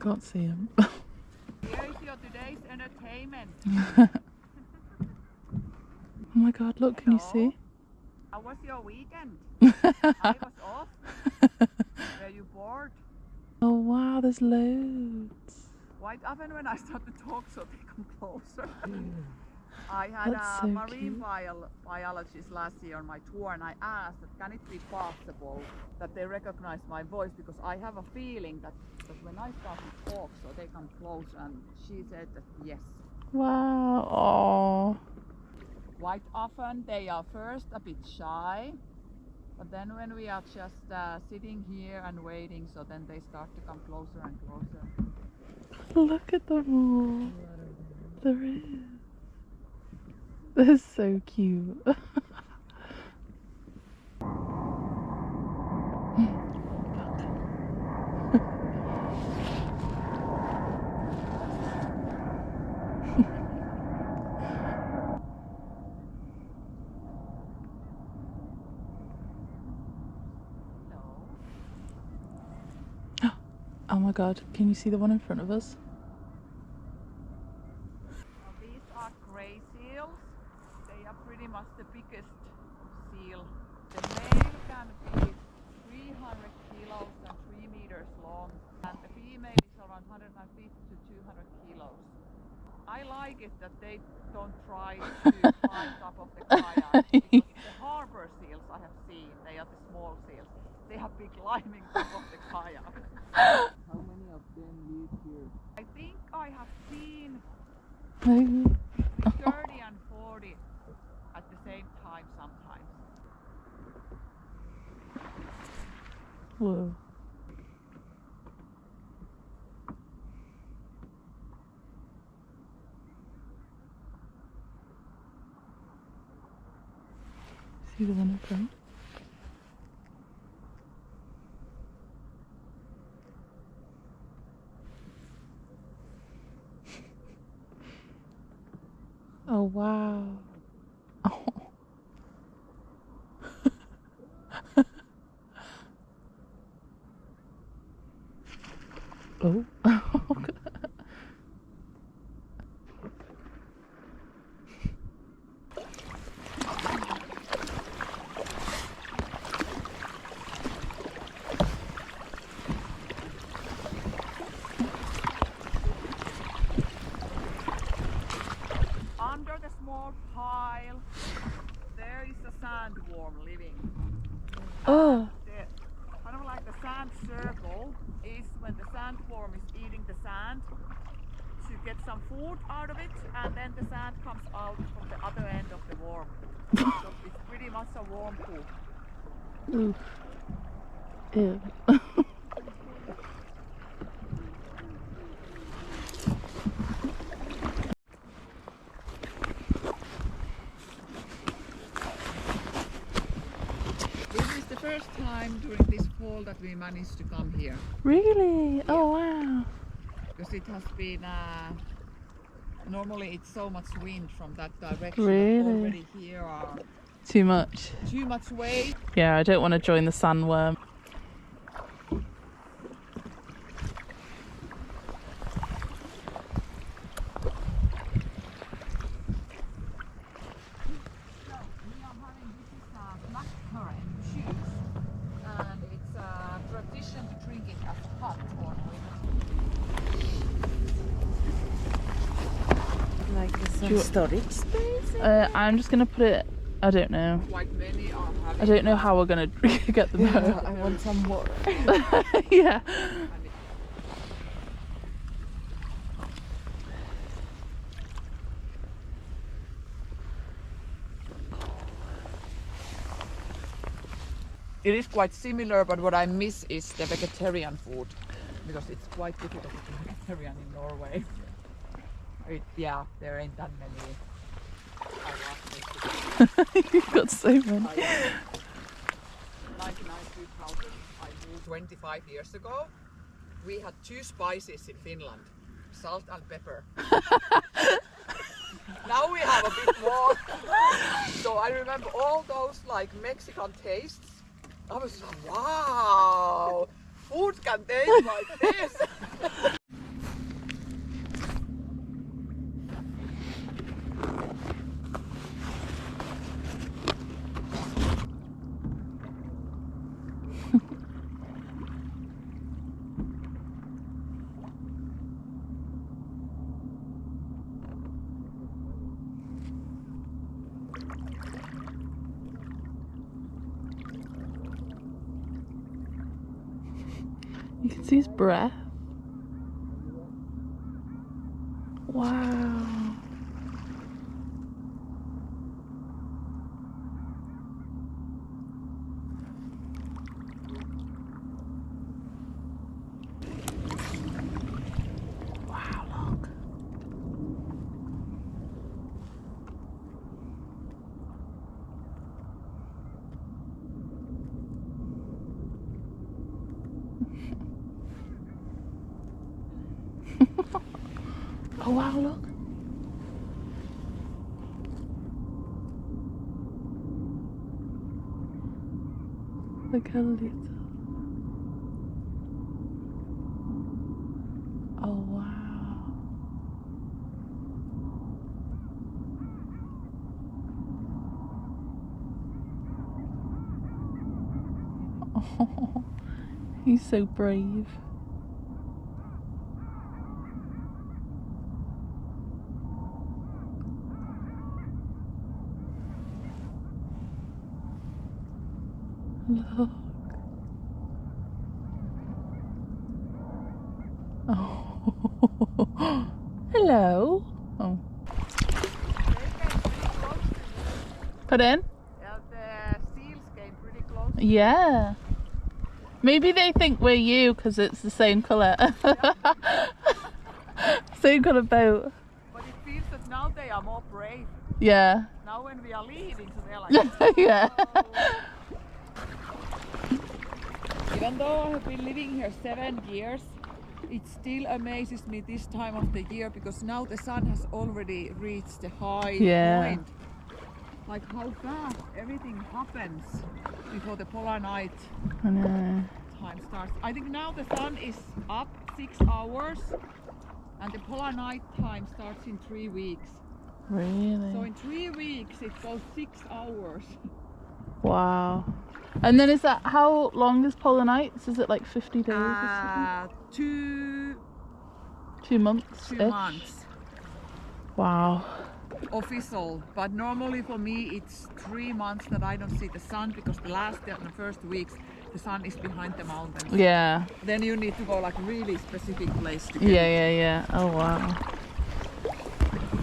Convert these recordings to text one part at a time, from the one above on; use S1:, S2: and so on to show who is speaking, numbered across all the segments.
S1: can't see him.
S2: Here is your today's entertainment.
S1: Oh my god, look, can you see?
S2: How was your weekend? I was off. Were you bored?
S1: Oh wow, there's loads.
S2: Quite often when I start to talk, so they come closer. I had
S1: That's
S2: a
S1: so
S2: marine
S1: cute.
S2: biologist last year on my tour, and I asked that can it be possible that they recognize my voice, because I have a feeling that when I start to talk, so they come closer, and she said that yes.
S1: Wow. Aww.
S2: Quite often they are first a bit shy, but then when we are just sitting here and waiting, so then they start to come closer and closer.
S1: Look at them all. There is. They're so cute. Oh my god, can you see the one in front of us?
S2: Now these are gray seals. They are pretty much the biggest seal. The male can be 300 kilos and 3 meters long, and the female is around 150 to 200 kilos. I like it that they don't try to climb top of the kayak, because the harbor seals I have seen, they are the small seals. They have been climbing top of the kayak. How many of them live here? I think I have seen between 30 and 40 at the same time sometimes.
S1: Whoa. See the one in front? Oh wow. Oh. Oh.
S2: Under the small pile, there is a sandworm living.
S1: Oh.
S2: Kind of like the sand circle is when the sandworm is eating the sand to get some food out of it, and then the sand comes out from the other end of the worm. So it's pretty much a worm poop.
S1: Oof. Ew.
S2: This is the first time during this fall that we managed to come here.
S1: Really? Yeah. Oh wow.
S2: Because it has been normally it's so much wind from that direction.
S1: Really?
S2: That already here are
S1: Too much.
S2: too much weight.
S1: Yeah, I don't want to join the sandworm.
S2: And it's a tradition to drink it as hot or
S3: Like some storage space?
S1: I'm just gonna put it. I don't know.
S2: quite many are having.
S1: I don't know how we're gonna get them out.
S3: I want some more.
S1: Yeah.
S2: It is quite similar, but what I miss is the vegetarian food, because it's quite difficult to be vegetarian in Norway. Yeah, there ain't that many.
S1: You've got so many.
S2: 99 2000, I moved 25 years ago. We had 2 spices in Finland, salt and pepper. Now we have a bit more. So I remember all those like Mexican tastes. I was like, wow, food can taste like this.
S1: See his breath. Wow. Wow, look. Oh wow, look. Look how little. Oh wow. Oh, he's so brave. Look. Oh. Hello. Oh. Put in?
S2: Yeah, the seals came pretty close.
S1: Yeah. Maybe they think we're you because it's the same colour. Same colour boat.
S2: But it feels that now they are more brave.
S1: Yeah.
S2: Now when we are leaving, so they're like,
S1: Yeah.
S2: "Whoa." Even though I have been living here 7 years, it still amazes me this time of the year because now the sun has already reached the high point. Like how fast everything happens before the polar night
S1: I know.
S2: time starts. I think now the sun is up 6 hours and the polar night time starts in 3 weeks.
S1: Really?
S2: So in 3 weeks it goes 6 hours.
S1: Wow. And then is that, how long is polar nights? Is it like 50 days or something? 2 months?
S2: 2 months.
S1: Wow.
S2: Official, but normally for me it's 3 months that I don't see the sun because the first weeks the sun is behind the mountains.
S1: Yeah.
S2: Then you need to go like really specific place to get
S1: Yeah. Oh wow.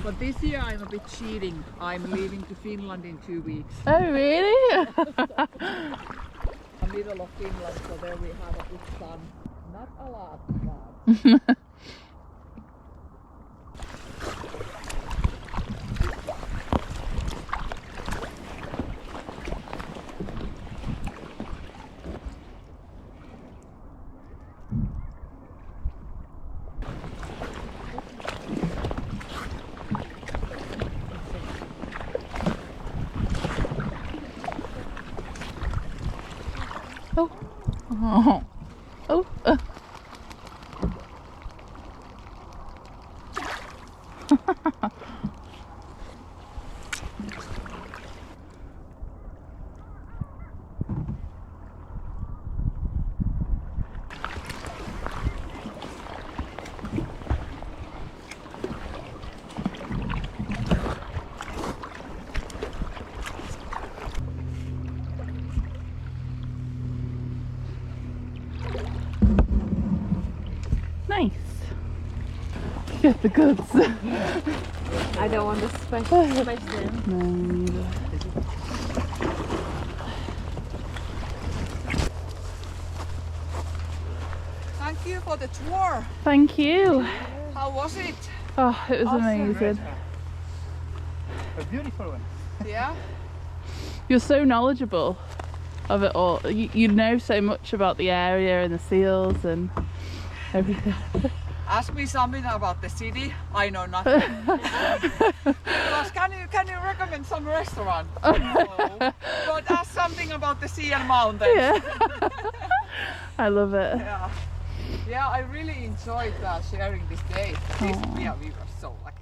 S2: But this year I'm a bit cheating. I'm leaving to Finland in 2 weeks.
S1: Oh really?
S2: The middle of Finland, so there we have a good sun. Not a lot, but
S1: Oh. Oh. Oh. Nice. Get the goods.
S3: I don't want to smash them.
S1: No, neither.
S2: thank you for the tour.
S1: Thank you.
S2: How was it?
S1: Oh, it was
S2: Awesome.
S1: amazing.
S4: A beautiful one.
S2: Yeah?
S1: You're so knowledgeable of it all. You know so much about the area and the seals and everything.
S2: Ask me something about the city. I know nothing. Because can you recommend some restaurant? No. But ask something about the sea and mountains.
S1: Yeah. I love it.
S2: Yeah, I really enjoyed sharing this day. We were so like